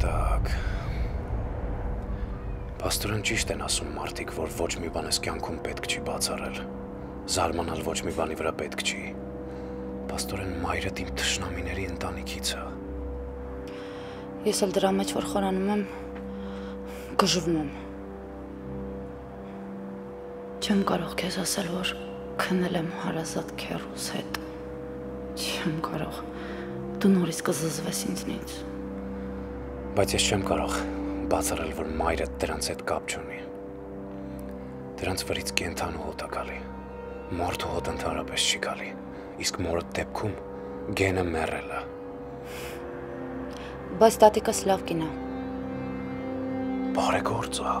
Так. Պաստորեն ճիշտ են ասում մարդիկ, որ ոչ մի բան ես կյանքում պետք չի բացառել։ Զարմանալ ոչ մի բանի վրա պետք չի։ Պաստորեն մայրդ իմ թշնամիների ընտանիքից է։ Ես էլ դրա մեջ որ խորանում եմ, գժվում եմ։ Չեմ կարող քեզ ասել, որ քնել եմ հարազատ քեռուս հետ։ Չեմ կարող։ Դու նորից կզզվես ինձնից։ Բայց ես չեմ կարող բացառել, որ մայրդ դրանց հետ կապ չունի։ Դրանց վրից կենթանու հոտ է գալի, մարդու հոտ ընդհանրապես չի գալի, իսկ մորդ դեպքում գենը մեռել է։ Բայց տատիկս լավ կին է։ Բարեգործ է։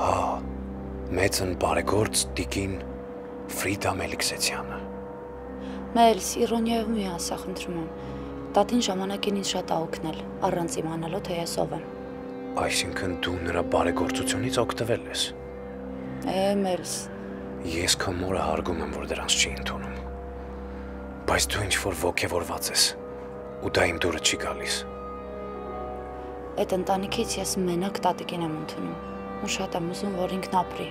Հա, մեծն բարեգործ տիկին Ֆրիդա Մելիքսեցյանը։ Մելս, իրոնիայով մի ասա, խնդրում եմ։ Տատին ժամանակին ինձ շատ ա օգնել, առանց իմանալու, թե ես ով եմ։ Այսինքն դու նրա բարեգործությունից օգտվել ես։ Մելս։ Ես քո մորը հարգում եմ, որ դրանց չի ընդունում։ Բայց դու ինչ-որ ոգևորված ես, ու դա իմ դուրը չի գալիս։ Այդ ընտանիքից ես մենակ տատիկին եմ ընդունում, ու շատ եմ ուզում, որ ինքն ապրի։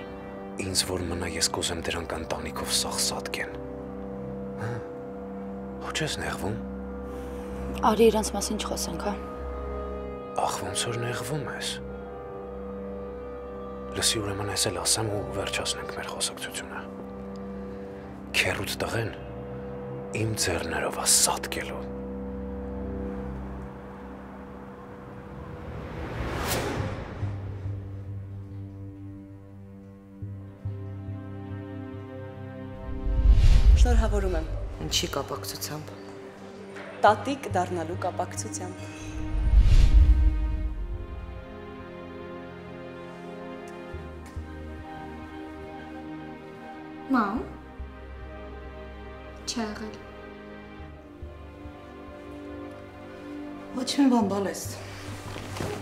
Ինձ որ մնա, ես կուզեմ դրանք ընտանիքով սաղսատկեն։ Ոչ ես նեղվում։ Արի իրանց մասին չխոսենք, հա։ Ախ, ոնց որ նեղվում ես։ Լսի, ուրեմն ես էլ ասեմ ու վերջացնենք մեր խոսակցությունը։ Քեռուդ տղեն իմ ձեռներով է սատկելու։ Շնորհավորում եմ։ Ինչի կապակցությամբ։ Տատիկ դառնալու կապակցությամբ։ Մամ։ Չի եղել։ Ոչ մի բան բալես։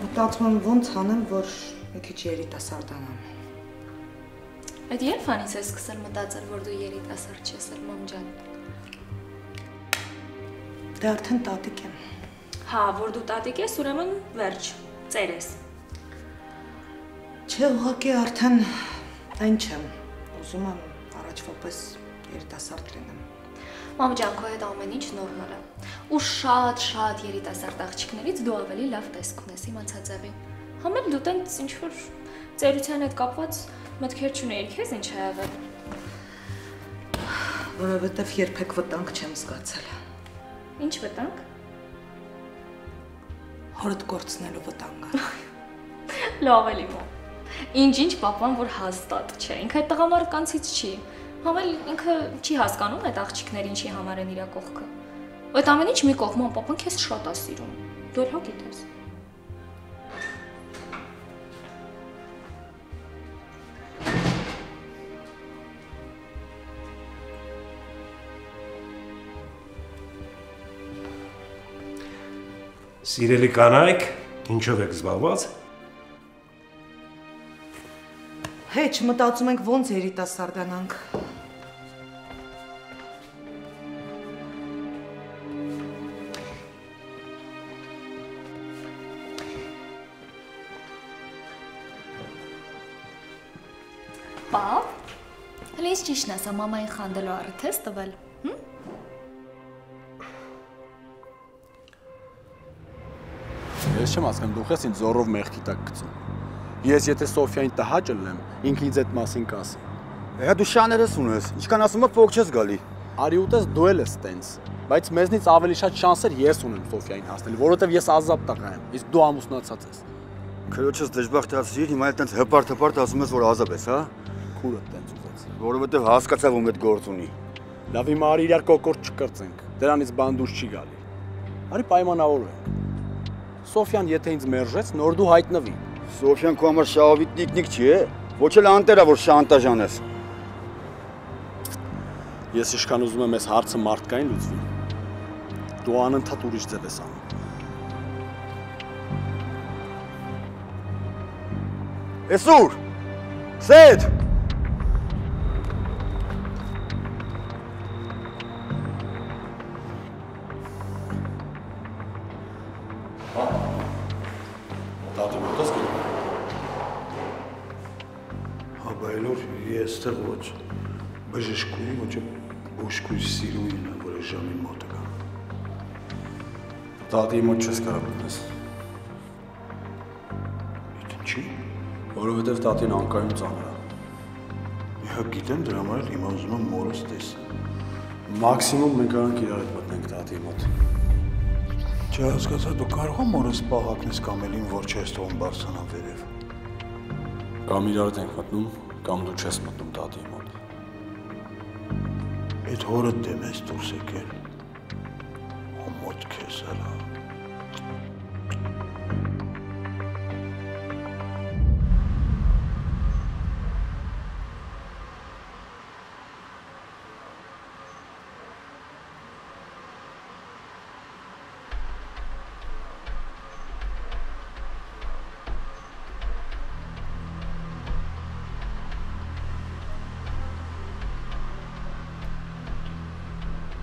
Մտածում եմ ոնց անեմ, որ մի քիչ երիտասարդանամ։ Այդ երբանից ես սկսել մտածել, որ դու երիտասարդ չես, մամ ջան։ Դե արդեն տատիկ եմ։ Հա, որ դու տատիկ ես, ուրեմն վերջ, ծեր ես։ Չէ, ուղղակի արդեն այն չեմ։ Ուզում եմ առաջվա պես երիտասարդ լինեմ։ Մամ ջան, քո հետ ամեն ինչ նորմալ է։ Ու շատ երիտասարդ աղջիկներից դու ավելի լավ տեսք ունես իմ անցածեղի։ Համել դու տենց ինչ-որ ծերության հետ կապված մտքեր չունեիր, քեզ ինչ է եղել։ Որովհետև երբեք վտանգ չեմ զգացել։ Ինչ վտանգ։ Հորդ կորցնելու վտանգը։ Լավ էլի մամ։ Ինչ պապան որ հաստատ չէ, ինքը այդ տղամարդկանցից չի։ Համել ինքը չի հասկանում այդ աղջիկներին ինչի համար են իրա կողքը։ Այդ ամեն ինչ մի կողմում պապան քեզ շատ է սիրում։ Դու էլ հա գիտես։ Սիրելի կանայք, ինչով եք զբաղված։ Հեչ, մտածում ենք ոնց երիտասարդանանք։ Պապ, հələ ես ճիշտն ասա, մամային խանդելու առիթ ես տվել, Ես չեմ ասում, դու ես ինձ զորով մեղքի տակ գցում։ Ես եթե Սոֆիային տհաճ լնեմ, ինքը ինձ այդ մասին կասի։ Հա դու շաներս ունես, ինչքան ասում եմ փող չես գալի։ Արի ուտես դու ես տենց, բայց մեզնից ավելի շատ շանսեր ես ունեմ Սոֆիային հասնել, որովհետև ես ազատ տղա եմ, իսկ դու ամուսնացած ես։ Քրոջս դժբախտացիր, հիմա էլ տենց հպարտ ասում ես, որ ազատ ես, հա։ Քուրը տենց ուզեց։ Որովհետև հասկացա, որ այդ գործ ունի։ Լավ, հիմա արի իրար կոկորտ չկրծենք, դրանից բան դուրս չի գալի։ Արի պայմանավորենք։ Սոֆիան եթե ինձ մերժեց, նոր դու հայտնվի։ Սոֆիան քո համար շահավիտ նիկնիկ չի, ոչ էլ անտերա, որ շանտաժ անես։ Ես իշքան ուզում եմ այս հարցը մարդկային լուծվի։ Դու անընդհատ ուրիշ ձև ես անում։ Էսուր։ Սեդ։ Տատի մոտ ես գնում։ Հա, բայլոր ես տեղ ոչ բժշկուի, ոչ բուժկուի սիրուին է, որ այս ժամին մոտը կա։ Տատի մոտ չես կարող գնաս։ Ինչի՞։ Որովհետև տատին անկայուն ծանր է։ Հա, գիտեմ դրա համար էլ հիմա ուզում եմ մորս տեսնել։ Մաքսիմում մենք կարող իրար հետ մտնենք տատի մոտ։ Չհասկացա, դու կարող ես մորս պահակնես կամ էլին, որ չես թողում բարձրանա վերև։ Կամ իրար հետ ենք մտնում, կամ դու չես մտնում տատի մոտ։ Այդ հորդ դեմ ես դուրս եկել։ Մոտ քեզ հələ։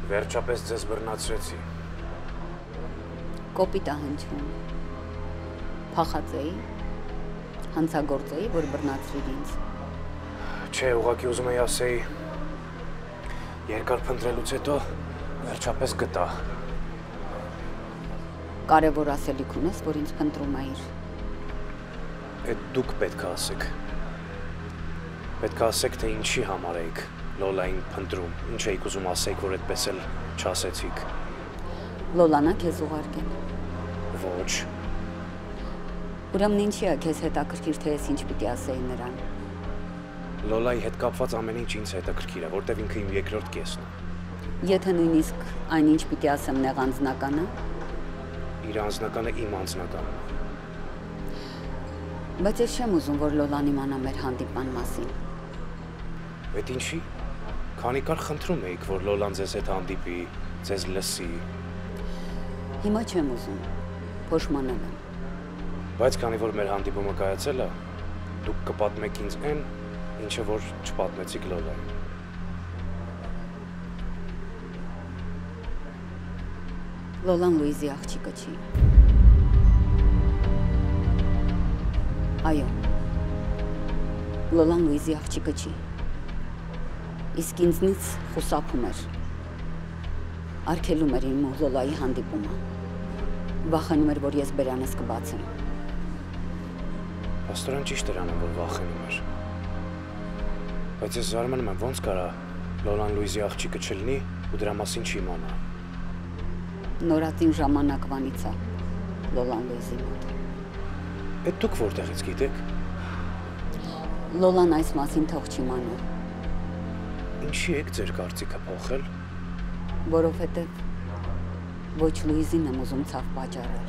Վերջապես ձեզ բռնացրեցի։ Կոպիտ է հնչում։ Փախած էի, հանցագործ էի, որ բռնացրիր ինձ։ Չէ, ուղղակի ուզում էի ասեի, երկար փնտրելուց հետո վերջապես գտա։ Կարևոր ասելիք ունես, որ ինձ փնտրում էիր։ Էդ դուք պետք է ասեք։ Պետք է ասեք, թե ինչի համար էիք Լոլային փնտրում, ինչ էիք ուզում ասեիք, որ այդպես էլ չասեցիք։ Լոլանա քեզ ուղարկել։ Ոչ։ Ուրեմն ինչի է քեզ հետաքրքիր, թե ես ինչ պիտի ասեի նրան։ Լոլայի հետ կապված ամեն ինչ ինձ հետաքրքիր է, որտեվ ինքը իմ երկրորդ կեսն է։ Եթե նույնիսկ այնինչ պիտի ասեմ նեղ անձնականը։ Իր անձնականը իմ անձնականն է։ Բայց ես չեմ ուզում, որ Լոլան իմանա մեր հանդիպման մասին։ Այդ ինչի։ Քանի կար խնդրում էիք, որ Լոլան ձեզ հետ հանդիպի, ձեզ լսի։ Հիմա չեմ ուզում, փոշմանել եմ։ Բայց քանի որ մեր հանդիպումը կայացել է, դուք կպատմեք ինձ այն, ինչը որ չպատմեցիք Լոլային։ Լոլան Լուիզի աղջիկը չի։ Այո։ Լոլան Լուիզի աղջիկը չի։ Իսկ ինձնից խուսափում էր։ Արգելում էր իմ ու Լոլայի հանդիպումը։ Վախենում էր, որ ես բերանս կբացեմ։ Աստորեն ճիշտ էր անում, որ վախենում էր։ Բայց ես զարմանում եմ, ոնց կարա Լոլան Լուիզի աղջիկը չլինի ու դրա մասին չիմանա։ Նորածին ժամանակվանից է Լոլան Լուիզի մոտ։ Էդ դուք որտեղից գիտեք։ Լոլան այս մասին թող չիմանա։ Ինչի եք ձեր կարծիքը փոխել։ Որովհետև ոչ Լուիզին եմ ուզում ցավ պատճառել,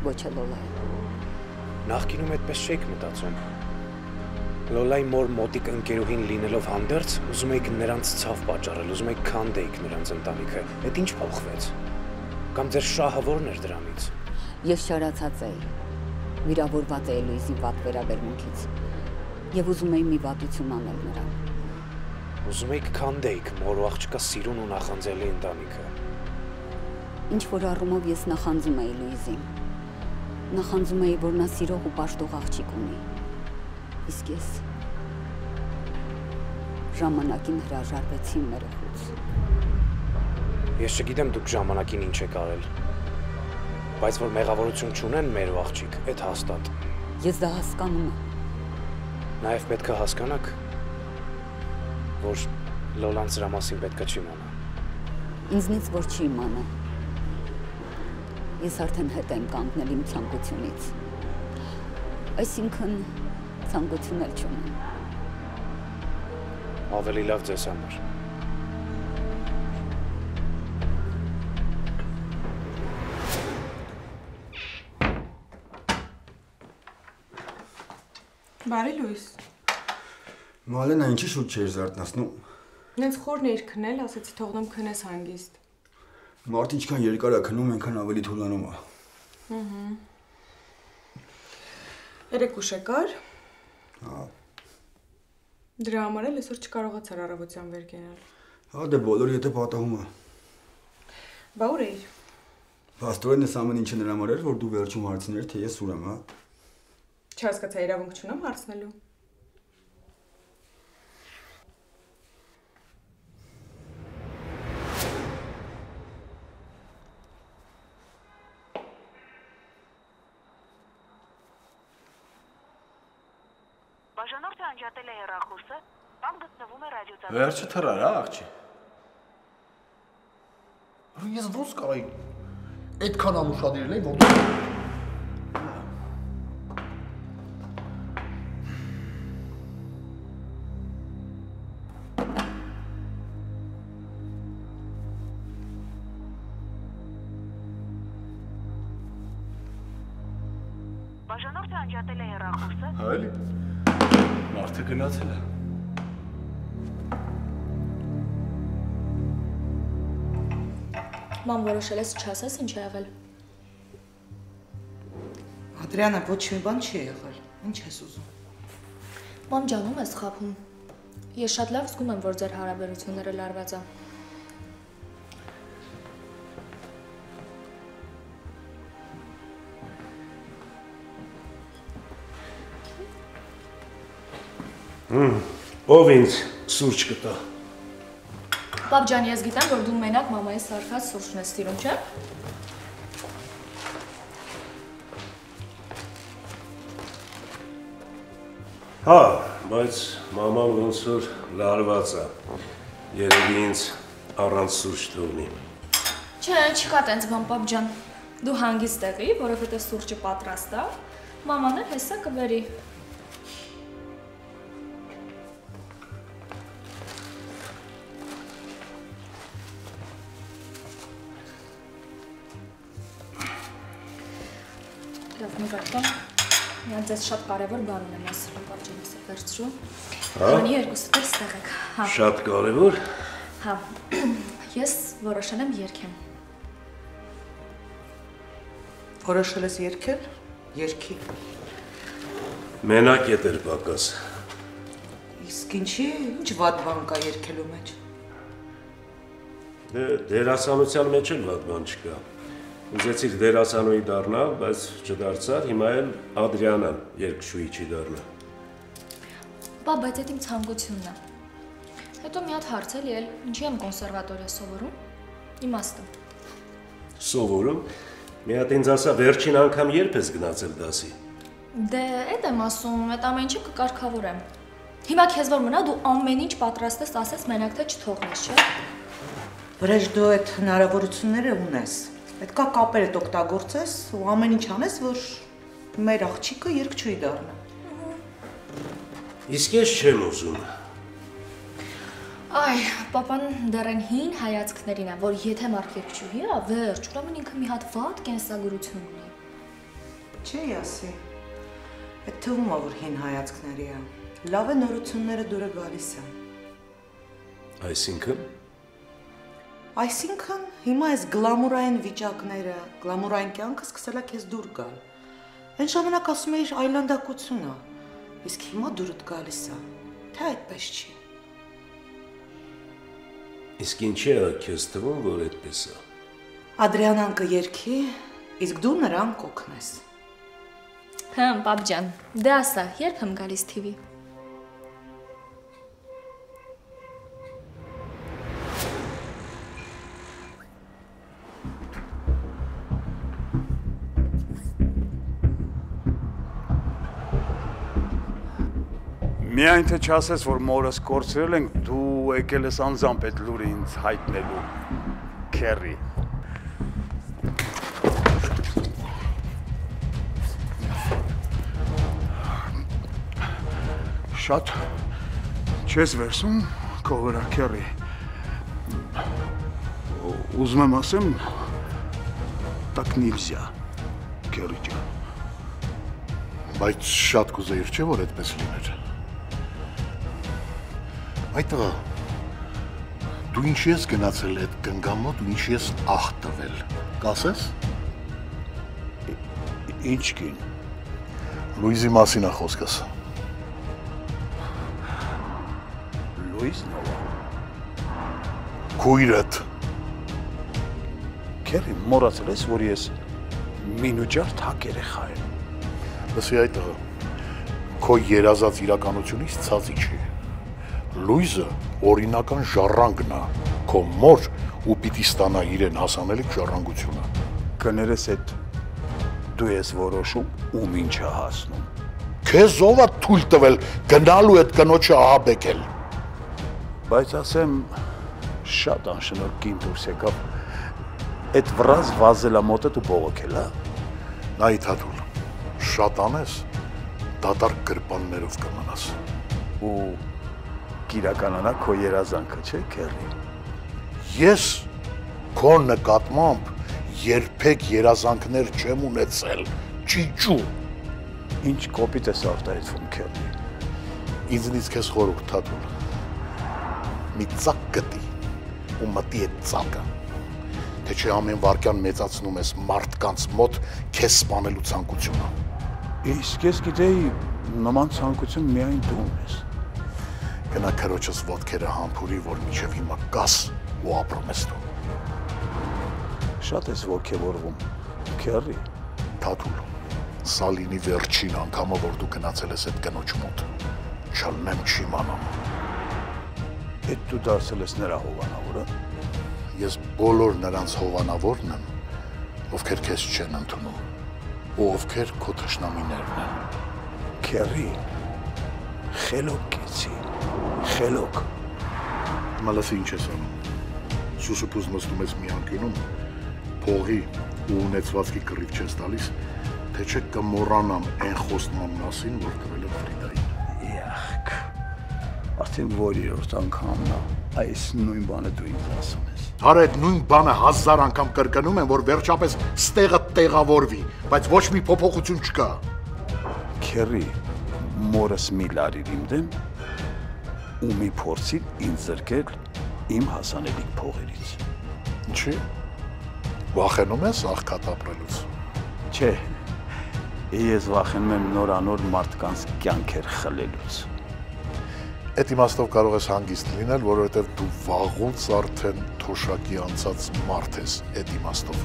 ոչ էլ Լոլային։ Նախկինում այդպես չէիք մտածում։ Լոլայի մոր մոտիկ ընկերուհին լինելով հանդերձ, ուզում էիք նրանց ցավ պատճառել, ուզում էիք քանդեիք նրանց ընտանիքը։ Այդ ինչ փոխվեց։ Կամ ձեր շահը որն էր դրանից։ Ես շարացած էի, վիրավորված էի Լուիզի վատ վերաբերմունքից եւ ուզում էի մի վատություն անել նրան։ Ուզում էիք քանդեիք մոր ու աղջկա սիրուն ու նախանձելի ընտանիքը։ Ինչ որ առումով ես նախանձում էի Լուիզին։ Նախանձում էի, որ նա սիրող ու պաշտող աղջիկ ունի։ Իսկ ես ժամանակին հրաժարվեցի մերոխուց։ Ես չգիտեմ դուք ժամանակին ինչ եք արել, բայց որ մեղավորություն չունեն մեր ու աղջիկ, այդ հաստատ։ Ես դա հասկանում եմ։ Նաև պետք է հասկանաք, որ Լոլան սրա մասին պետք է չիմանա։ Ինձնից որ չի իմանա։ Ես արդեն հետ եմ կանգնել իմ ցանկությունից։ Այսինքն ցանկություն էլ չունեմ։ Ավելի լավ ձեզ համար։ Բարի Լուիս։ Մալենա ինչի շուտ չէր զարթնացնում։ Նենց խորն էիր քնել, ասեցի թողնեմ քնես հանգիստ։ Մարդ ինչքան երկար է քնում, այնքան ավելի թուլանում է։ Երեք ուշ եկար։ Հա։ Դրա համար էլ այսօր չկարողացար առավոտյան վեր կենալ։ Հա դե բոլոր եթե պատահում է։ Բա ուր էիր։ Պաստորեն ես ամեն ինչը նրա համար էր, որ դու վերջում հարցներ, թե ես ուր եմ, հա։ Չհասկացա, իրավունք չունեմ հարցնելու։ Բաժանորդը անջատել է հեռախոսը, բան գտնվում է ռադիոծառայողության։ Վերջը թռար, հա, աղջի։ Ես ոնց կարայի այդքան անուշադրել եմ, որ դու Բաժանորդը անջատել է հեռախոսը։ Հա էլի։ Մարդը գնացել է։ Ման որոշել ես չասես ինչ է եղել։ Ադրյանը ոչ մի բան չի եղել։ Ինչ ես ուզում։ Մամ ջանում ես խափում։ Ես շատ լավ զգում եմ, որ ձեր հարաբերությունները լարված է։ Ով ինձ սուրճ կտա։ Պապ ջան, ես գիտեմ, որ դու մենակ մամայի սարքած սուրճն ես սիրում, չէ՞։ Հա, բայց մաման ոնց որ լարված է։ Երևի ինձ առանց սուրճ թողնի։ Չէ, չկա տենց բան, պապ ջան։ Դու հանգիստ եղի, որովհետև սուրճը պատրաստ է։ Մաման էլ հեսա կբերի։ Լավ, նկատում։ Միան ձեզ շատ կարևոր բան ունեմ ասելու, պապ ջան, ես վերցրու։ Անի երկուսդ էլ ստեղ եք։ Հա։ Շատ կարևոր։ Հա։ Ես որոշել եմ երգեմ։ Որոշել ես երգել։ Երգի։ Մենակ ետ էր պակաս։ Իսկ ինչ վատ բան կա երգելու մեջ։ Դերասանության մեջ էլ վատ բան չկա։ Ուզեցիր դերասանուի դառնալ, բայց չդարձար, հիմա էլ Ադրիանան երգչուհի չի դառնա։ Բա, բայց այդ իմ ցանկությունն է։ Հետո մի հատ հարց էլի էլ, ինչի եմ կոնսերվատորիա սովորում։ Իմաստը։ Սովորում։ Մի հատ ինձ ասա, վերջին անգամ երբ ես գնացել դասի։ Դե, էդ եմ ասում, այդ ամեն ինչը կկարգավորեմ։ Հիմա քեզ որ մնա, դու ամեն ինչ պատրաստ ես ասես, մենակ թե չթողնես, չէ՞։ Վրեժ դու այդ հնարավորությունները ունես։ Պետք է կապերդ օգտագործես ու ամեն ինչ անես, որ մեր աղջիկը երգչուհի դառնա։ Իսկ ես չեմ ուզում։ Այ, պապան դեռ այն հին հայացքներին է, որ եթե մարդ երգչուհի է, վերջ, ուրեմն ինքը մի հատ վատ կենսագրություն ունի։ Չի ասի։ Այդ թվում է, որ հին հայացքների է։ Լավ է նորությունները դուրը գալիս է։ Այսինքն։ Այսինքն, հիմա այս գլամուրային վիճակները, գլամուրային կյանքը սկսել է քեզ դուր գալ։ Այն ժամանակ ասում էիր այլանդակություն է, իսկ հիմա դուրդ գալիս է, թե այդպես չի։ Իսկ ինչի է քեզ թվում, որ այդպես է։ Ադրիանան կերգի, իսկ դու նրան կօգնես։ Հմ, պապ ջան, դե ասա, երբ եմ գալիս TV։ Միայն թե չասես, որ մորս կորցրել ենք, դու եկել ես անձամբ այդ լուրը ինձ հայտնելու, քերի։ Շատ չես վերսում, քո վրա, քերի։ Ուզում եմ ասեմ, так нельзя, քերի ջան։ Բայց շատ կուզեիր, չէ՞ որ այդպես լիներ։ Այ տղա, դու ինչի ես գնացել այդ կնգամոտ ու ինչի ես աղ տվել, կասես։ Ինչ կին։ Լուիզի մասին է խոսքս։ Լուիզն ով է։ Քույրդ։ Քերի մոռացել ես, որ ես մինուջար թակ երեխա եմ։ Լսի այդ տղա, քո երազած իրականությունից ցածի չի։ Լույզը օրինական ժառանգն է, քո մոր ու պիտի ստանա իրեն հասանելիք ժառանգությունը։ Կներես այդ դու ես որոշում ում ինչ է հասնում։ Քեզ ով է թույլ տվել գնալու այդ կնոջը ահաբեկել։ Բայց ասեմ շատ անշնորհ կին դուրս եկավ։ Այդ վրազ վազելամոտը դու բողոքել է։ Նայ Թաթուլ, շատ անես, դատարկ գրպաններով կմնաս։ Ու կիրականանա քո երազանքը, չէ՞ քերի։ Ես քո նկատմամբ երբեք երազանքներ չեմ ունեցել, ճիճու։ Ինչ կոպիտ ես արտահայտվում քերի։ Ինձնից քեզ խորհուրդ Թաթուլ։ Մի ծակ գտի ու մտի այդ ծակը, թե չէ ամեն վարքյան մեծացնում ես մարդկանց մոտ քեզ սպանելու ցանկությունը։ Իսկ ես գիտեի նման ցանկություն միայն դու ունես։ Գնա քրոջս ոտքերը համբուրի, որ մինչև հիմա գաս ու ապրում ես դու։ Շատ ես ոգևորվում, քերի։ Թաթուլ, սա լինի վերջին անգամը, որ դու գնացել ես այդ կնոջ մոտ։ Չլնեմ չիմանամ։ Այդ դու դարձել ես նրա հովանավորը։ Ես բոլոր նրանց հովանավորն եմ, ովքեր քեզ չեն ընդունում, ու ովքեր քո թշնամիներն են։ Քերի, խելոք կեցի, խելոք։ Հիմա լսի ինչ ես անում։ Սուսուփուզ նստում ես մի անկյունում, փողի ու ունեցվածքի կռիվ չես տալիս, թե չէ կմոռանամ այն խոստման մասին, որ տվել եմ Ֆրիդային։ Յախք, արդեն որերորդ անգամն է, այս նույն բանը դու ինձ ասում ես։ Արա այդ նույն բանը 1000 անգամ կրկնում եմ, որ վերջապես ստեղը տեղավորվի, բայց ոչ մի փոփոխություն չկա։ Քերի, մորս մի լարիր իմ դեմ ու մի փորձիր ինձ զրկել իմ հասանելիք փողերից։ Ինչի՞։ Վախենում ես աղքատ ապրելուց։ Չէ, ես վախենում եմ նորանոր մարդկանց կյանքեր խլելուց։ Այդ իմաստով կարող ես հանգիստ լինել, որովհետև դու վաղուց արդեն թոշակի անցած մարդ ես այդ իմաստով։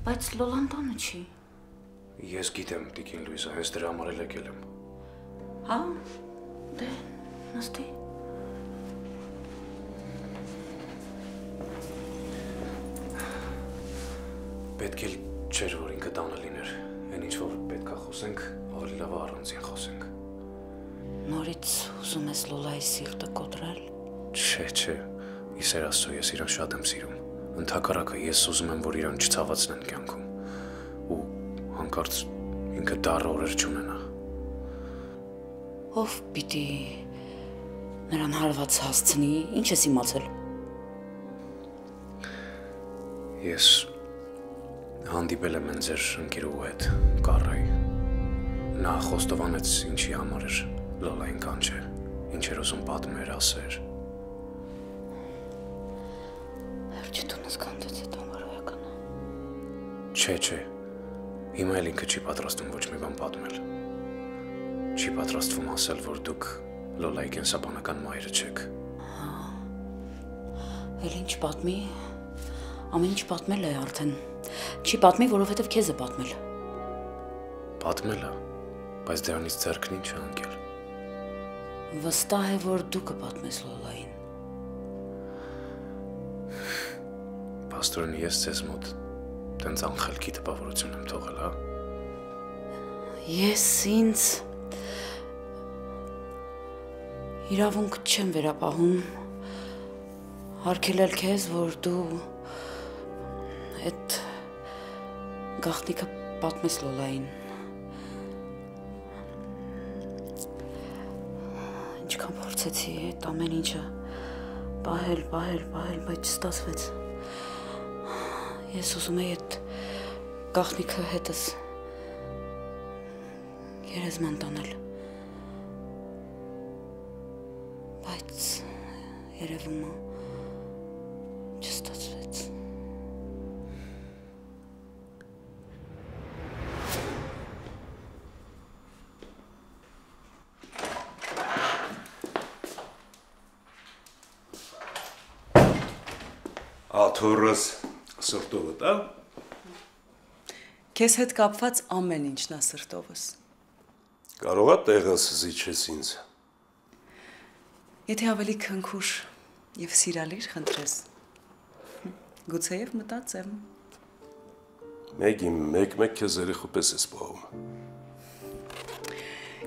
Բայց Լոլան տանը չի։ Ես գիտեմ, Տիկին Լույզա, հենց դրա համար էլ եկել եմ։ Հա, դե, նստի։ Պետք է չէր, որ ինքը տանը լիներ, այն ինչ որ պետք է խոսենք, ավելի լավ առանձին խոսենք։ Նորից ուզում ես Լոլայի սիրտը կոտրել։ Չէ, իսեր Աստծո, ես իրան շատ եմ սիրում։ Ընդհակառակը ես ուզում եմ, որ իրան չցավացնեն կյանքում։ Ու հանկարծ ինքը դառը օրեր չունենա։ Ով պիտի նրան հարված հասցնի, ինչ ես իմացել։ Ես հանդիպել եմ ձեր ընկերուհու հետ, Կարրայի։ Նա խոստովանեց ինչի համար էր Լոլային կանչը, ինչ էր ուզում պատմեր, ասեր։ Վերջի տունս կանչեց այդ ամառոյականը։ Չէ, հիմա էլ ինքը չի պատրաստում ոչ մի բան պատմել։ Չի պատրաստվում ասել, որ դուք Լոլայի կենսաբանական մայրը չեք։ Էլ ինչ պատմի, ամեն ինչ պատմել է արդեն։ Չի պատմի, որովհետև քեզ է պատմել։ Պատմել է, բայց դրանից ձեռքն ինչ է ընկել։ Վստահ է, որ դու կպատմես Լոլային։ Պաստորեն, ես ձեզ մոտ տենց անխելքի տպավորություն եմ թողել, հա։ Ես ինձ իրավունք չեմ վերապահում հարգել քեզ, որ դու այդ գաղտնիքը պատմես Լոլային։ Ինչքան փորձեցի այդ ամեն ինչը պահել, բայց չստացվեց։ Ես ուզում եի այդ գաղտնիքը հետս երեզման տանել։ Բայց երևում է չստացվեց։ Աթորս սրտովը տա։ Քեզ հետ կապված ամեն ինչն է սրտովս։ Կարող է տեղս զիջես ինձ։ Եթե ավելի քնքուշ եւ սիրալիր խնդրես։ Գուցեև մտածեմ։ Մեկ քեզ երեխու պես ես պահում։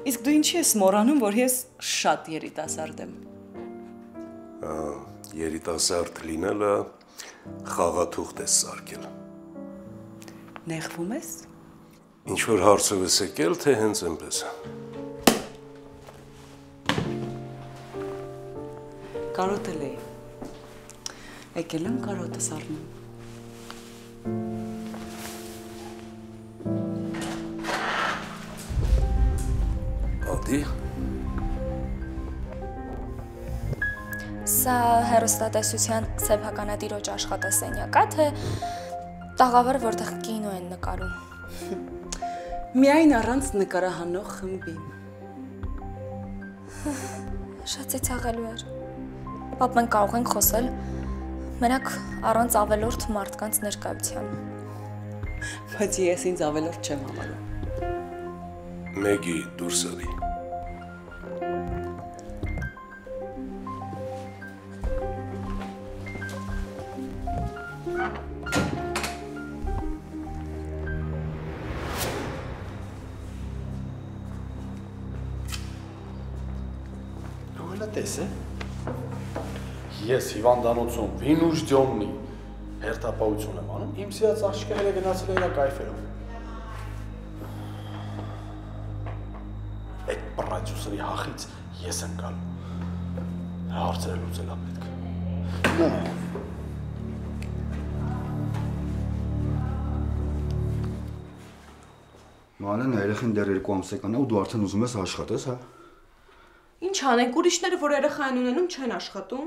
Իսկ դու ինչի ես մոռանում, որ ես շատ երիտասարդ եմ։ Երիտասարդ լինելը խաղաթուղթ ես սարքել։ Նեղվում ես։ Ինչ որ հարցով ես եկել, թե հենց այնպես։ Կարոտել էի։ Եկել եմ կարոտս առնում։ Ադի։ Սա հեռուստատեսության սեփականատիրոջ աշխատասենյակ է, թե տաղավարը, որտեղ կինո են նկարում։ Միայն առանց նկարահանող խմբի։ Շատ ծիծաղալու էր։ Պապ, մենք կարող ենք խոսել, մենակ առանց ավելորդ մարդկանց ներկայության։ Բայց ես ինձ ավելորդ չեմ համարում։ Մեգի դուրս ալի։ Տես է։ Ես հիվանդանոցում վինուշ դյոմնի հերթապահություն եմ անում, իմ սիրած աղջիկները գնացել են իր կայֆերով։ Այդ պրոդյուսերի հախից ես եմ գալու։ Հարցերը լուծելա պետք։ Մանեն երեխին դեռ 2 ամսական է ու դու արդեն ուզում ես աշխատես, հա։ Ինչ անենք, ուրիշները, որ երեխան ունենում, չեն աշխատում։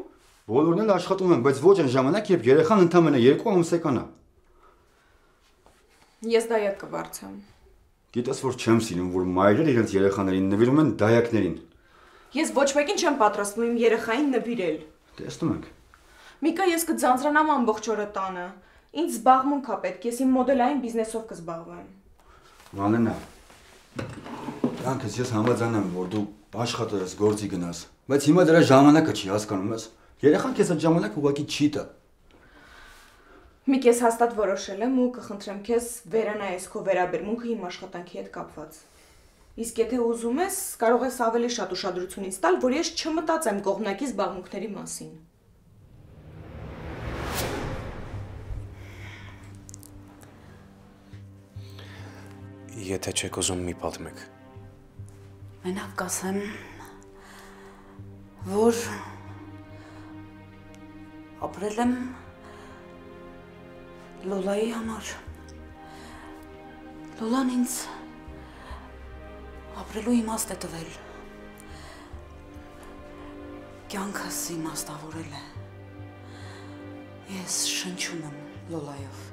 Բոլորն էլ աշխատում են, բայց ոչ այն ժամանակ, երբ երեխան ընդամենը 2 ամսական է։ Ես դայակ կվարձեմ։ Գիտես, որ չեմ սիրում, որ մայրերը իրենց երեխաներին նվիրում են դայակներին։ Ես ոչ մեկին չեմ պատրաստվում իմ երեխային նվիրել։ Տեսնում ենք։ Միկա, ես կձանձրանամ ամբողջ օրը տանը։ Ինձ զբաղմունք է պետք, ես իմ մոդելային բիզնեսով կզբաղվեմ։ Մանենա։ Դրանքս ես համաձայն եմ, որ դու աշխատես, գործի գնաս, բայց հիմա դրա ժամանակը չի, հասկանում ես։ Երեխան քեզ այդ ժամանակը ուղղակի չի տա։ Միք, ես հաստատ որոշել եմ ու կխնդրեմ քեզ վերանայես քո վերաբերմունքը իմ աշխատանքի հետ կապված։ Իսկ եթե ուզում ես, կարող ես ավելի շատ ուշադրություն ինձ տալ, որ ես չմտածեմ կողմնակի զբաղմունքների մասին։ Եթե չեք ուզում մի պատմեք։ Մենակ կասեմ, որ ապրել եմ Լոլայի համար։ Լոլան ինձ ապրելու իմաստ է տվել։ Կյանքս իմաստավորել է։ Ես շնչում եմ Լոլայով։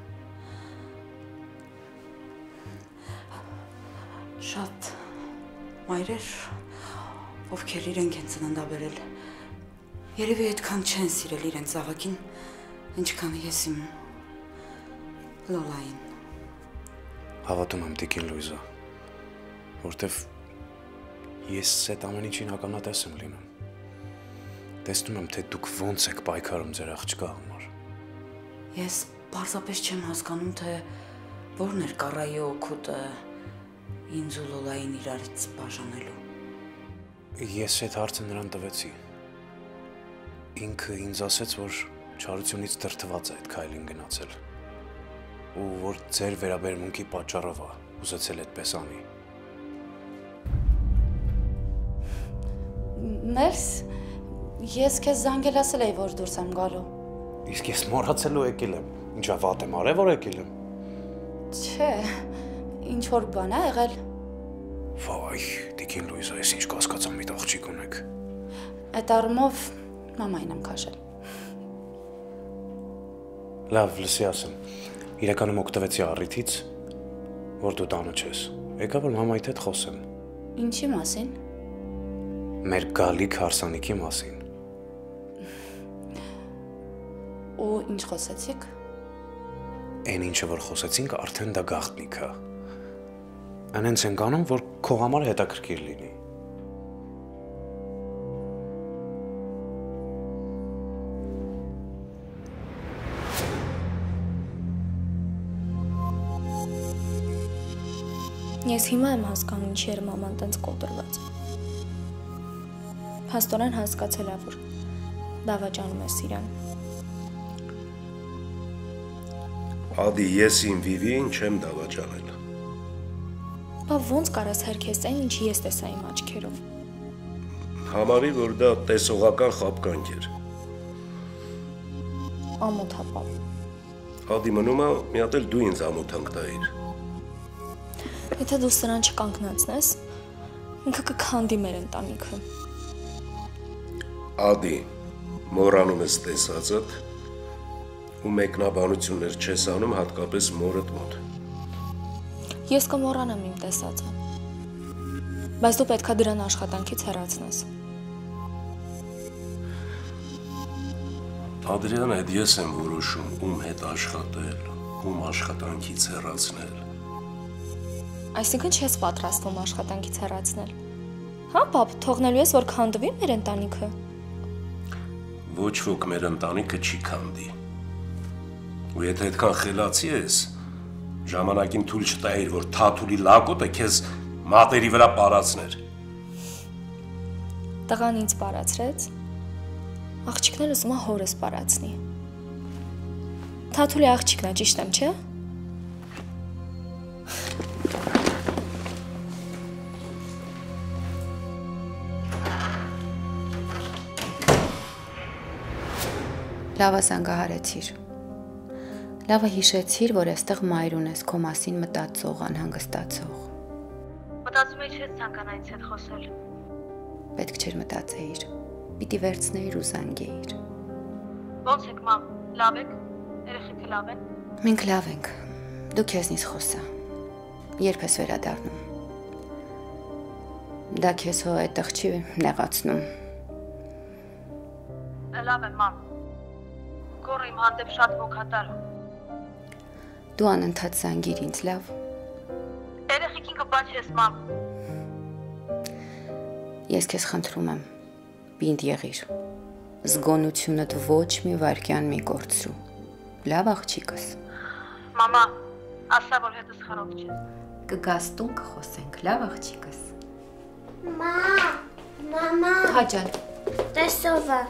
Շատ մայրեր, ովքեր իրենք են ծննդաբերել, երևի այդքան չեն սիրել իրենց զավակին, ինչքան ես իմ Լոլային։ Հավատում եմ Տիկին Լույզա, որտեվ ես այդ ամեն ինչին ականատես եմ լինում։ Տեսնում եմ, թե դուք ոնց եք պայքարում ձեր աղջկա համար։ Ես պարզապես չեմ հասկանում, թե որն էր Կարայի օգուտը ինձ ու Լոլային իրարից բաժանելու։ Ես այդ հարցը նրան տվեցի։ Ինքը ինձ ասեց, որ չարությունից դրդված է այդ քայլին գնացել։ Ու որ ձեր վերաբերմունքի պատճառով է ուզեցել այդպես անի։ Մերս, ես քեզ զանգել ասել էի, որ դուրս եմ գալու։ Իսկ ես մոռացել ու եկել եմ։ Ինչա վատ եմ արել, որ եկել եմ։ Չէ, ինչ որ բան է եղել։ Վայ, Տիկին Լույզա, ես ինչ կասկածամիտ աղջիկ ունեք։ Այդ առումով մամային եմ քաշել։ Լավ, լսի ասեմ։ Իրականում օգտվեցի առիթից, որ դու տանը չես։ Եկա որ մամայիդ հետ խոսեմ։ Ինչի մասին։ Մեր գալիք հարսանիքի մասին։ Ու ինչ խոսեցիք։ Այն ինչը որ խոսեցինք, արդեն դա գաղտնիք է։ Անենց ենք անում, որ քո համար հետաքրքիր լինի։ Ես հիմա եմ հասկանում, ինչի էր մաման տենց կոտրված։ Փաստորեն հասկացել է, որ դավաճանում ես իրան։ Ադի, ես իմ Վիվիին չեմ դավաճանել։ Բա ոնց կարաս հերքեսային, ինչի ես տեսա իմ աչքերով։ Համարի, որ դա տեսողական խաբկանք էր։ Ամոթապա։ Ադի, մնում է մի հատ էլ դու ինձ ամոթանք տայիր։ Եթե դու սրան չկանգնացնես, ինքը կքանդի մեր ընտանիքը։ Ադի, մոռանում ես տեսածդ ու մեկնաբանություններ չես անում հատկապես մորդ մոտ։ Ես կմոռանամ իմ տեսածը, բայց դու պետքա դրան աշխատանքից հեռացնես։ Ադրիան, այդ ես եմ որոշում, ում հետ աշխատել, ում աշխատանքից հեռացնել։ Այսինքն չես պատրաստվում աշխատանքից հեռացնել։ Հա, պապ, թողնելու ես, որ քանդվի մեր ընտանիքը։ Ոչ ոք մեր ընտանիքը չի քանդի։ Ու եթե այդքան խելացի ես, ժամանակին թույլ չտայիր, որ Թաթուլի լակոտը քեզ մատերի վրա պարացներ։ Տղան ինձ պարացրեց, աղջիկն էլ ուզում է հորս պարացնի։ Թաթուլի աղջիկն է, ճիշտ եմ, չէ՞։ Լավը զանգահարեցիր։ Լավը հիշեցիր, որ այստեղ մայր ունես քո մասին մտածող, անհանգստացող։ Մտածում էի չես ցանկանա ինձ հետ խոսել։ Պետք չէր մտածեիր։ Պիտի վերցնեիր ու զանգեիր։ Ո՞նց եք, մամ, լավ եք։ Երեխեքը լավ են։ Մենք լավ ենք։ Դու քեզնից խոսա։ Երբ ես վերադառնում։ Դա քեզ հո այդտեղ չի նեղացնում։ Լավ եմ, մամ։ Գոռ իմ հանդեպ շատ ոգատար։ Դու անընդհատ զանգիր ինձ, լավ։ Երեխեքին կպաչես, մամ։ Ես քեզ խնդրում եմ, պինդ եղիր։ Զգոնությունդ ոչ մի վայրկյան մի կորցրու։ Լավ աղջիկս։ Մամա, ասա, որ հետս խարով չես։ Կգաս տուն կխոսենք, լավ աղջիկս։ Մամա։ Հաջան։ Տեսովա։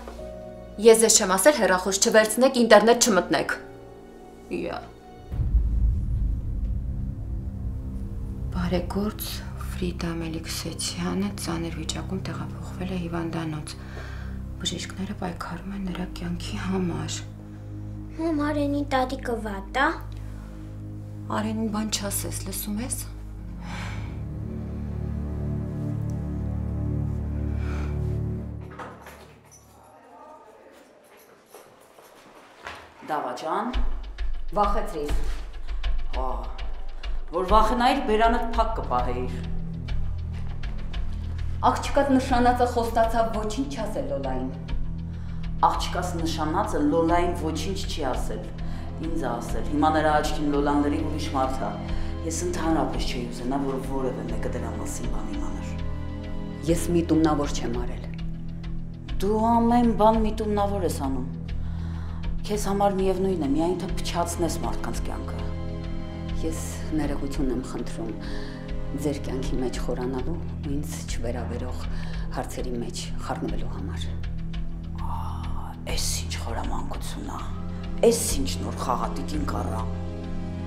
Ես ես չեմ ասել հեռախոս չվերցնեք, ինտերնետ չմտնեք։ Իա։ Բարեգործ Ֆրիդա Մելիքսեցյանը ծանր վիճակում տեղափոխվել է հիվանդանոց։ Բժիշկները պայքարում են նրա կյանքի համար։ Մամ, Արենի տատիկը վատ է։ Արենին բան չասես, լսում ես։ Դավաճան, վախեցրիր։ Որ վախենայիր, բերանդ փակ կպահեիր։ Աղջիկաս նշանածը խոստացավ ոչինչ չասել Լոլային։ Աղջիկաս նշանածը Լոլային ոչինչ չի ասել։ Ինձ է ասել, հիմա նրա աչքին Լոլան լրի ուրիշ մարդ է։ Ես ընդհանրապես չի ուզենա, որ որևէ մեկը դրա մասին բան իմանար։ Ես միտումնավոր չեմ արել։ Դու ամեն բան միտումնավոր ես անում։ Քեզ համար միևնույն է, միայն թե փչացնես մարդկանց կյանքը։ Ես ներողություն եմ խնդրում ձեր կյանքի մեջ խորանալու ու ինձ չվերաբերող հարցերի մեջ խառնվելու համար։ Էս ինչ խորամանկություն է։ Էս ինչ նոր խաղատիկին կառա։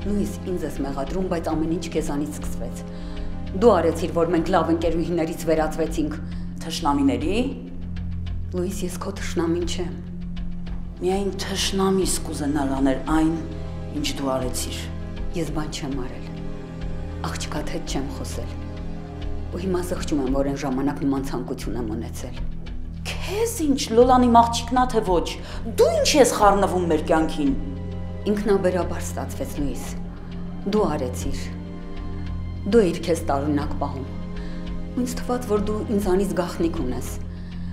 Լուիս, ինձ ես մեղադրում, բայց ամեն ինչ քեզանից սկսվեց։ Դու արեցիր, որ մենք լավ ընկերուհիներից վերածվեցինք։ Թշնամիների։ Լուիս, ես քո թշնամին չեմ։ Միայն թշնամիս կուզենար աներ այն, ինչ դու արեցիր։ Ես բան չեմ արել։ Աղջկադ հետ չեմ խոսել։ Ու հիմա զղջում եմ, որ այն ժամանակ նման ցանկություն եմ ունեցել։ Քեզ ինչ, Լոլանի աղջիկնա թե ոչ։ Դու ինչ ես խառնվում մեր կյանքին։ Ինքնաբերաբար ստացվեց, Լուիս։ Դու արեցիր։ Դու էիր քեզ տարօրինակ պահում։ Ու ինձ թվաց, որ դու ինձանից գաղտնիք ունես,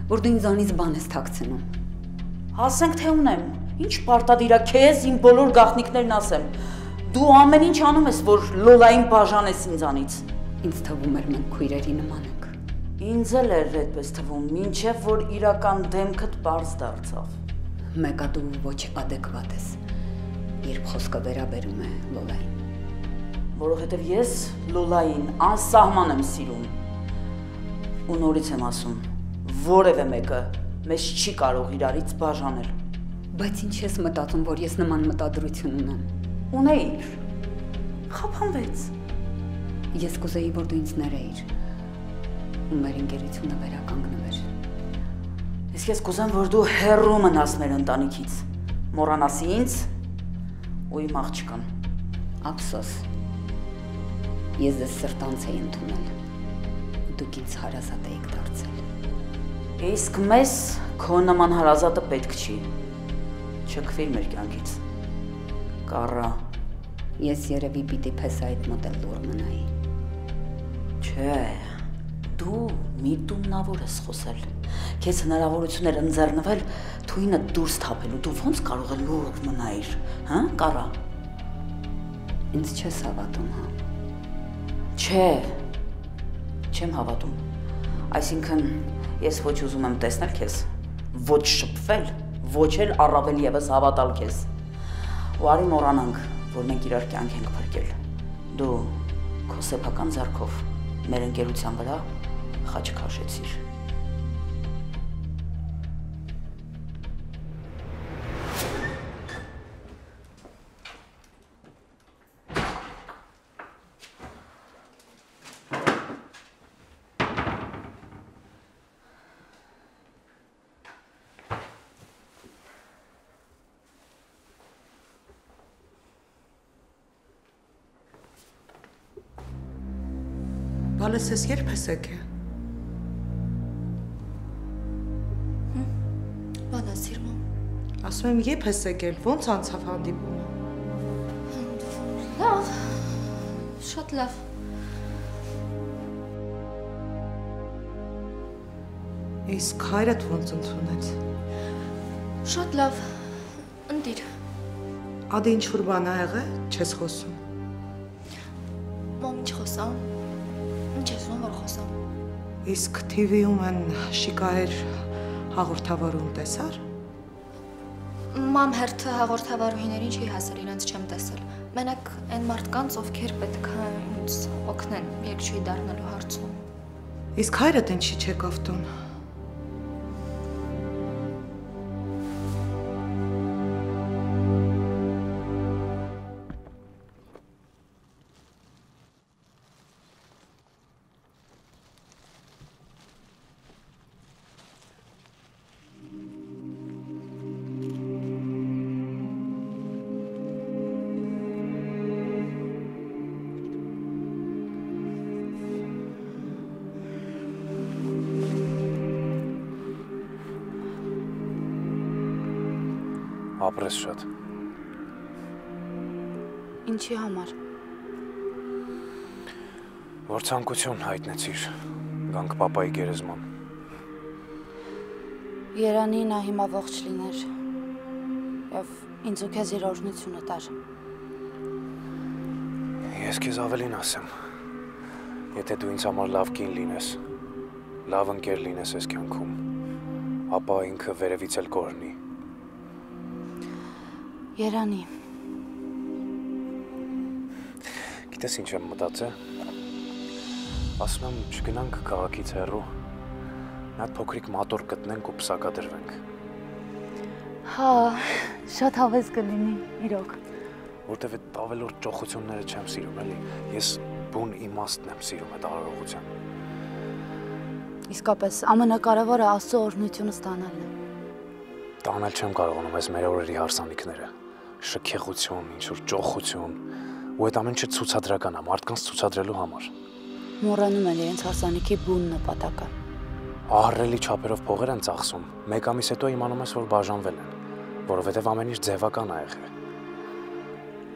որ դու ինձանից բան ես թաքցնում։ Ասենք թե ունեմ, Ինչ պարտադիր է քեզ իմ բոլոր գաղտնիքներն ասեմ։ Դու ամեն ինչ անում ես, որ Լոլային բաժանես ինձանից։ Ինձ թվում էր մենք քույրերի նման ենք։ Ինձ էլ էր այդպես թվում, մինչև որ իրական դեմքդ պարզ դարձավ։ Մեկը դու ոչ adekvat ես, երբ խոսքը վերաբերում է Լոլային։ Որովհետև ես Լոլային անսահման եմ սիրում։ Ու նորից եմ ասում, որևէ մեկը մեզ չի կարող իրարից բաժանել։ Բայց ինչ ես մտածում, որ ես նման մտադրություն ունեմ։ Ունեիր։ Խափանվեց։ Ես կուզեի, որ դու ինձ ներեիր, ու մեր ընկերությունը վերականգնվեր։ Իսկ ես կուզեմ, որ դու հեռու մնաս մեր ընտանիքից, մոռանաս ինձ ու իմ աղջկան։ Ափսոս։ Ես ձեզ սրտանց էի ընդունել, ու դուք ինձ հարազատ էիք դարձել։ Իսկ մեզ քո նման հարազատը պետք չի։ Չքվիր մեր կյանքից։ Կարա։ Ես երևի պիտի փեսայիդ մոտ էլ լուր մնայի։ Չէ, դու միտումնավոր ես խոսել։ Քեզ հնարավորություն էր ընձեռնվել թույնը դուրս թափելու, դու ոնց կարող ես լուր մնայիր, հա, Կարա։ Ինձ չես հավատում, հա։ Չէ, չեմ հավատում։ Այսինքն ես ոչ ուզում եմ տեսնել քեզ, ոչ շփվել, ոչ էլ առավել եւս հավատալ քեզ։ Ու արի մոռանանք, որ մենք իրար կյանք ենք փրկել։ Դու քո սեփական ձեռքով մեր ընկերության վրա խաչ քաշեցիր։ Բալես ես երբ ես եկել։ Բանա սիրում։ Ասում եմ երբ ես եկել, ոնց անցավ հանդիպումը։ Լավ, շատ լավ։ Իսկ հայրդ ոնց ընդունեց։ Շատ լավ, ընտիր։ Ադի ինչ-որ բան ա եղել, չես խոսում։ Մամ ինչ խոսամ։ Ինչ ես ում որ խոսամ։ Իսկ TV-ում են շիկահեր հաղորդավարում տեսար։ Մամ հերթը հաղորդավարուհիներին չի հասել, իրենց չեմ տեսել։ Մենակ այն մարդկանց, ովքեր պետք է ինձ օգնեն երկչույի դառնալու հարցում։ Իսկ հայրդ ինչի չեկավ տուն։ Ապրես շատ։ Ինչի համար։ Որ ցանկություն հայտնեցիր, գանք պապայի գերեզման։ Երանի նա հիմա ողջ լիներ եւ ինձ ու քեզ իր օրհնությունը տար։ Ես քեզ ավելին ասեմ։ Եթե դու ինձ համար լավ կին լինես, լավ ընկեր լինես այս կյանքում, ապա ինքը վերևից էլ կօրհնի։ Երանի։ Գիտես ինչ եմ մտածել։ Ասում եմ չգնանք քաղաքից հեռու։ Մի հատ փոքրիկ մատոր գտնենք ու պսակադրվենք։ Հա, շատ հավես կլինի, իրոք։ Որտեվ այդ ավելորդ ճոխությունները չեմ սիրում, էլի։ Ես բուն իմաստն եմ սիրում այդ արարողության։ Իսկապես, ամենակարևորը Աստծո օրհնությունը ստանալն է։ Տանել չեմ կարողանում այս մեր օրերի հարսանիքները։ Շքեղություն, ինչ-որ ճոխություն, ու այդ ամեն ինչը ցուցադրական է, մարդկանց ցուցադրելու համար։ Մոռանում են իրենց հարսանիքի բուն նպատակը։ Ահռելի չափերով փողեր են ծախսում, մեկ ամիս հետո իմանում ես, որ բաժանվել են, որովհետև ամեն ինչ ձևական է եղել։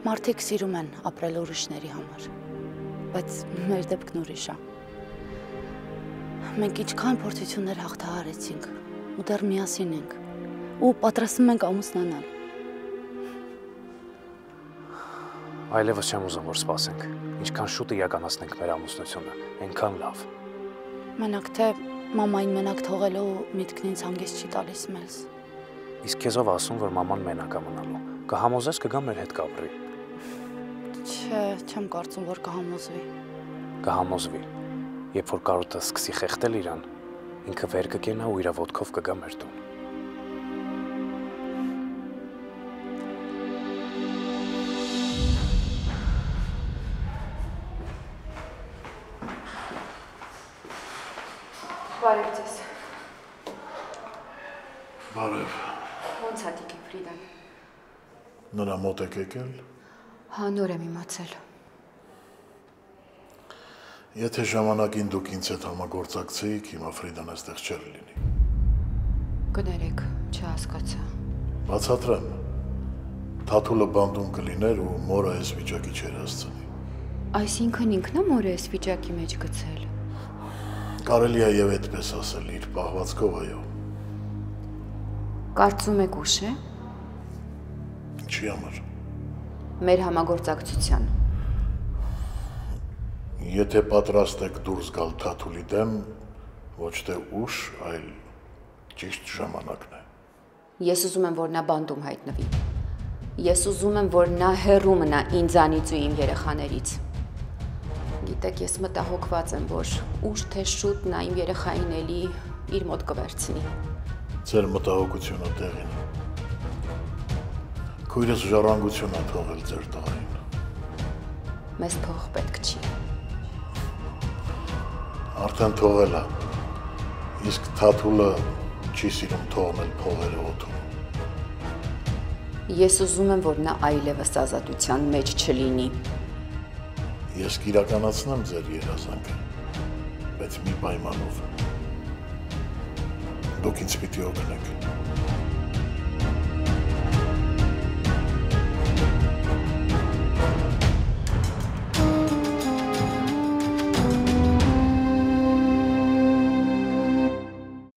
Մարդիկ սիրում են ապրել ուրիշների համար, բայց մեր դեպքն ուրիշ է։ Մենք ինչքան փորձություններ հաղթահարեցինք, ու դեռ միասին ենք, ու պատրաստվում ենք ամուսնանալ։ Այլևս չեմ ուզում, որ սպասենք։ Ինչքան շուտ իրականացնենք մեր ամուսնությունը, այնքան լավ։ Մենակ թե մամային մենակ թողելու միտքն ինձ հանգիստ չի տալիս մեզ։ Իսկ քեզ ով ասում, որ մաման մենակ է մնալու։ Կհամոզես կգա մեր հետ կապրի։ Չէ, չեմ կարծում, որ կհամոզվի։ Կհամոզվի։ Երբ որ կարոտը սկսի խեղդել իրան, ինքը վեր կկենա ու իր ոտքով կգա մեր տուն։ Բարև ձեզ։ Բարև։ Ոնց է տիկին Ֆրիդան։ Նրա մոտ եք եկել։ Հա, նոր եմ իմացել։ Եթե ժամանակին դուք ինձ հետ համագործակցեիք, հիմա Ֆրիդան այստեղ չէր լինի։ Կներեք, չհասկացա։ Բացատրեմ։ Թաթուլը բանդում կլիներ ու մորը այս վիճակի չէր հասցնի։ Այսինքն ինքն է մորը այս վիճակի մեջ գցել։ Կարելի է եւ այդպես ասել, իր պահվածքով այո։ Կարծում եք ուշ է։ Ինչի համար։ Մեր համագործակցության։ Եթե պատրաստ եք դուրս գալ Թաթուլի դեմ, ոչ թե ուշ, այլ ճիշտ ժամանակն է։ Ես ուզում եմ, որ նա բանդում հայտնվի։ Ես ուզում եմ, որ նա հեռու մնա ինձանից ու իմ երեխաներից։ Գիտեք, ես մտահոգված եմ, որ ուշ թե շուտ նա իմ երեխային էլի իր մոտ կվերցնի։ Ձեր մտահոգությունը տեղին է։ Քույրս ժառանգություն է թողել ձեր տղային։ Մեզ փող պետք չի։ Արդեն թողել է։ Իսկ Թաթուլը չի սիրում թողնել փողերը օդում։ Ես ուզում եմ, որ նա այլևս ազատության մեջ չլինի։ Ես կիրականացնեմ ձեր երազանքը, բայց մի պայմանով։ Դուք ինձ պիտի օգնեք։